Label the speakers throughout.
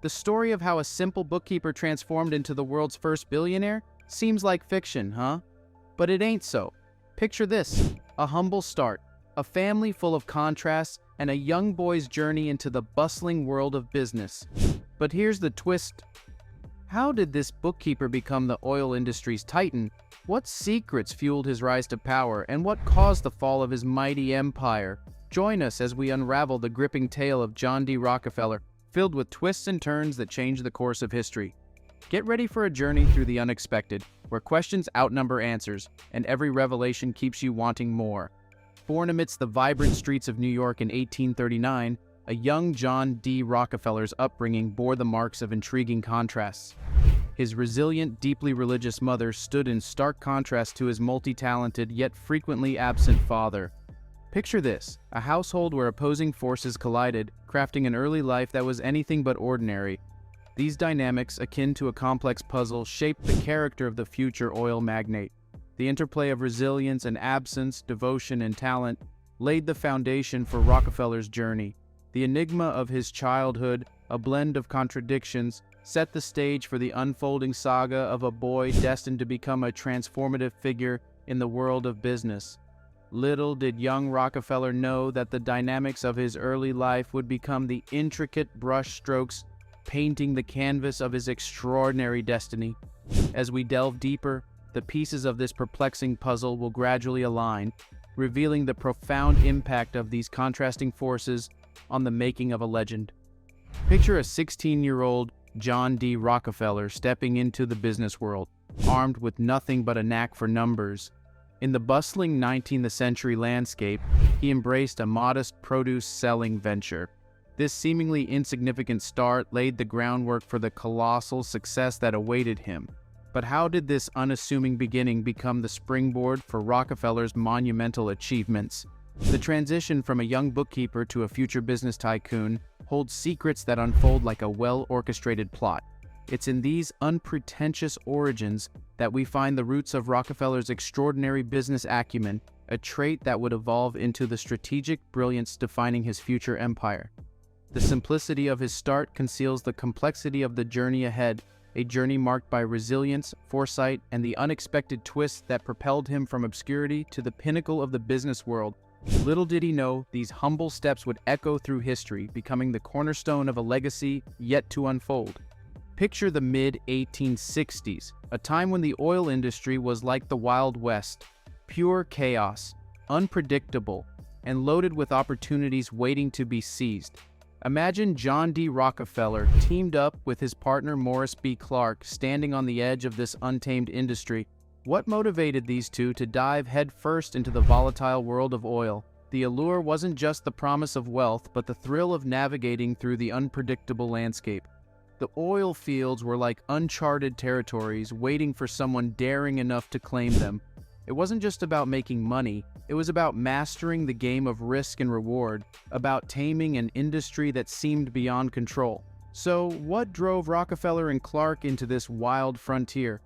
Speaker 1: The story of how a simple bookkeeper transformed into the world's first billionaire seems like fiction, huh? But it ain't so. Picture this: a humble start, a family full of contrasts, and a young boy's journey into the bustling world of business. But here's the twist. How did this bookkeeper become the oil industry's titan? What secrets fueled his rise to power, and what caused the fall of his mighty empire? Join us as we unravel the gripping tale of John D. Rockefeller, filled with twists and turns that changed the course of history. Get ready for a journey through the unexpected, where questions outnumber answers, and every revelation keeps you wanting more. Born amidst the vibrant streets of New York in 1839, a young John D. Rockefeller's upbringing bore the marks of intriguing contrasts. His resilient, deeply religious mother stood in stark contrast to his multi-talented yet frequently absent father. Picture this: a household where opposing forces collided, crafting an early life that was anything but ordinary. These dynamics, akin to a complex puzzle, shaped the character of the future oil magnate. The interplay of resilience and absence, devotion and talent, laid the foundation for Rockefeller's journey. The enigma of his childhood, a blend of contradictions, set the stage for the unfolding saga of a boy destined to become a transformative figure in the world of business. Little did young Rockefeller know that the dynamics of his early life would become the intricate brushstrokes painting the canvas of his extraordinary destiny. As we delve deeper, the pieces of this perplexing puzzle will gradually align, revealing the profound impact of these contrasting forces on the making of a legend. Picture a 16-year-old John D. Rockefeller stepping into the business world, armed with nothing but a knack for numbers. In the bustling 19th century landscape, he embraced a modest produce-selling venture. This seemingly insignificant start laid the groundwork for the colossal success that awaited him. But how did this unassuming beginning become the springboard for Rockefeller's monumental achievements? The transition from a young bookkeeper to a future business tycoon holds secrets that unfold like a well-orchestrated plot. It's in these unpretentious origins that we find the roots of Rockefeller's extraordinary business acumen, a trait that would evolve into the strategic brilliance defining his future empire. The simplicity of his start conceals the complexity of the journey ahead, a journey marked by resilience, foresight, and the unexpected twists that propelled him from obscurity to the pinnacle of the business world. Little did he know, these humble steps would echo through history, becoming the cornerstone of a legacy yet to unfold. Picture the mid-1860s, a time when the oil industry was like the Wild West, pure chaos, unpredictable, and loaded with opportunities waiting to be seized. Imagine John D. Rockefeller teamed up with his partner Morris B. Clark, standing on the edge of this untamed industry. What motivated these two to dive headfirst into the volatile world of oil? The allure wasn't just the promise of wealth, but the thrill of navigating through the unpredictable landscape. The oil fields were like uncharted territories, waiting for someone daring enough to claim them. It wasn't just about making money, it was about mastering the game of risk and reward, about taming an industry that seemed beyond control. So, what drove Rockefeller and Clark into this wild frontier?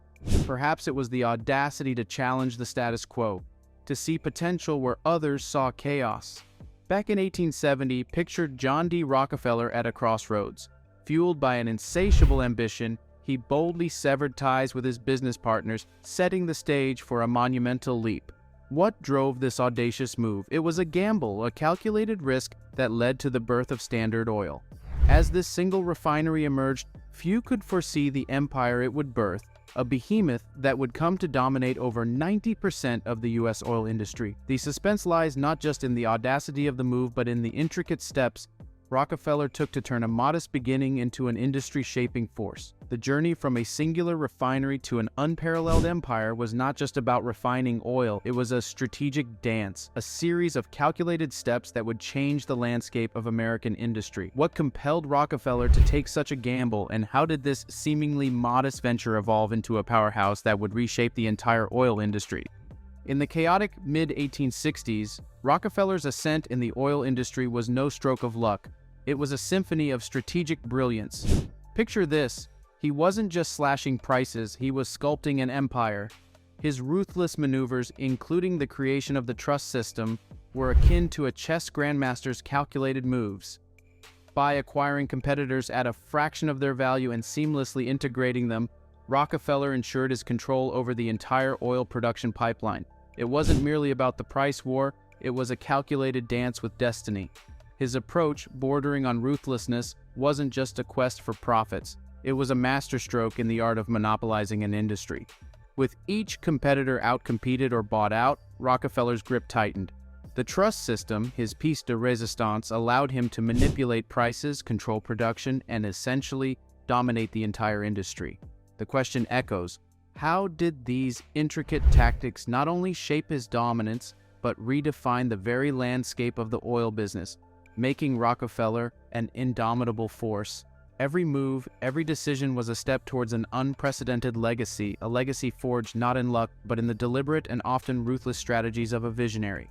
Speaker 1: Perhaps it was the audacity to challenge the status quo, to see potential where others saw chaos. Back in 1870, picture John D. Rockefeller at a crossroads. Fueled by an insatiable ambition, he boldly severed ties with his business partners, setting the stage for a monumental leap. What drove this audacious move? It was a gamble, a calculated risk that led to the birth of Standard Oil. As this single refinery emerged, few could foresee the empire it would birth, a behemoth that would come to dominate over 90% of the U.S. oil industry. The suspense lies not just in the audacity of the move, but in the intricate steps Rockefeller took to turn a modest beginning into an industry-shaping force. The journey from a singular refinery to an unparalleled empire was not just about refining oil, it was a strategic dance, a series of calculated steps that would change the landscape of American industry. What compelled Rockefeller to take such a gamble, and how did this seemingly modest venture evolve into a powerhouse that would reshape the entire oil industry? In the chaotic mid-1860s, Rockefeller's ascent in the oil industry was no stroke of luck. It was a symphony of strategic brilliance. Picture this: he wasn't just slashing prices, he was sculpting an empire. His ruthless maneuvers, including the creation of the trust system, were akin to a chess grandmaster's calculated moves. By acquiring competitors at a fraction of their value and seamlessly integrating them, Rockefeller ensured his control over the entire oil production pipeline. It wasn't merely about the price war, it was a calculated dance with destiny. His approach, bordering on ruthlessness, wasn't just a quest for profits. It was a masterstroke in the art of monopolizing an industry. With each competitor outcompeted or bought out, Rockefeller's grip tightened. The trust system, his piece de resistance, allowed him to manipulate prices, control production, and essentially dominate the entire industry. The question echoes, how did these intricate tactics not only shape his dominance, but redefine the very landscape of the oil business, making Rockefeller an indomitable force? Every move, every decision was a step towards an unprecedented legacy, a legacy forged not in luck, but in the deliberate and often ruthless strategies of a visionary.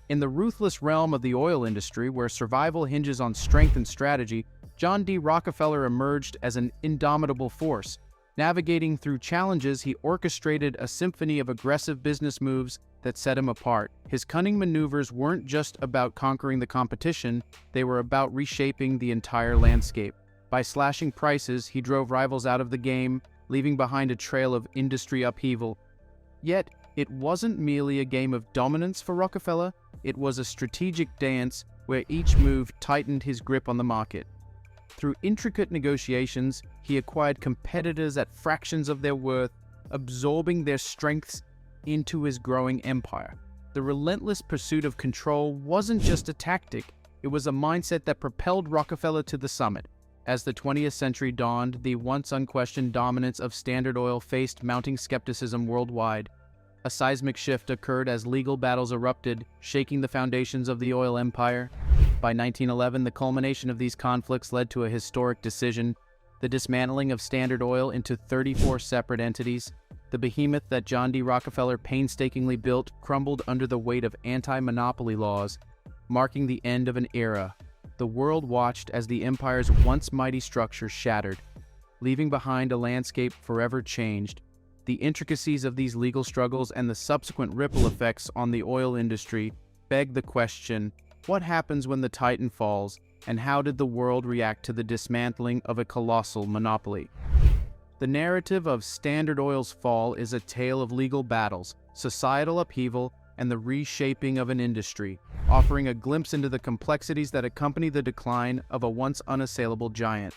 Speaker 1: In the ruthless realm of the oil industry, where survival hinges on strength and strategy, John D. Rockefeller emerged as an indomitable force. Navigating through challenges, he orchestrated a symphony of aggressive business moves that set him apart. His cunning maneuvers weren't just about conquering the competition, they were about reshaping the entire landscape. By slashing prices, he drove rivals out of the game, leaving behind a trail of industry upheaval. Yet, it wasn't merely a game of dominance for Rockefeller, it was a strategic dance where each move tightened his grip on the market. Through intricate negotiations, he acquired competitors at fractions of their worth, absorbing their strengths into his growing empire. The relentless pursuit of control wasn't just a tactic, it was a mindset that propelled Rockefeller to the summit. As the 20th century dawned, the once unquestioned dominance of Standard Oil faced mounting skepticism worldwide. A seismic shift occurred as legal battles erupted, shaking the foundations of the oil empire. By 1911, the culmination of these conflicts led to a historic decision, the dismantling of Standard Oil into 34 separate entities. The behemoth that John D. Rockefeller painstakingly built crumbled under the weight of anti-monopoly laws, marking the end of an era. The world watched as the empire's once mighty structure shattered, leaving behind a landscape forever changed. The intricacies of these legal struggles and the subsequent ripple effects on the oil industry beg the question, what happens when the titan falls, and how did the world react to the dismantling of a colossal monopoly? The narrative of Standard Oil's fall is a tale of legal battles, societal upheaval, and the reshaping of an industry, offering a glimpse into the complexities that accompany the decline of a once unassailable giant.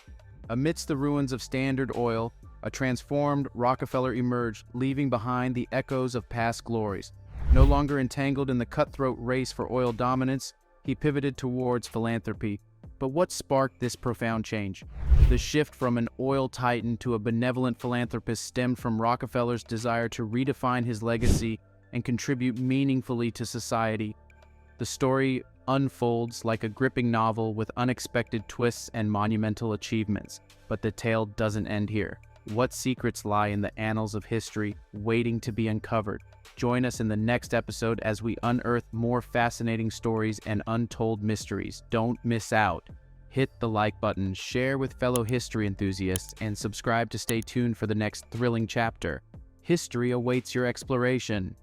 Speaker 1: Amidst the ruins of Standard Oil, a transformed Rockefeller emerged, leaving behind the echoes of past glories. No longer entangled in the cutthroat race for oil dominance, he pivoted towards philanthropy. But what sparked this profound change? The shift from an oil titan to a benevolent philanthropist stemmed from Rockefeller's desire to redefine his legacy and contribute meaningfully to society. The story unfolds like a gripping novel with unexpected twists and monumental achievements. But the tale doesn't end here. What secrets lie in the annals of history waiting to be uncovered? Join us in the next episode as we unearth more fascinating stories and untold mysteries. Don't miss out. Hit the like button, share with fellow history enthusiasts, and subscribe to stay tuned for the next thrilling chapter. History awaits your exploration.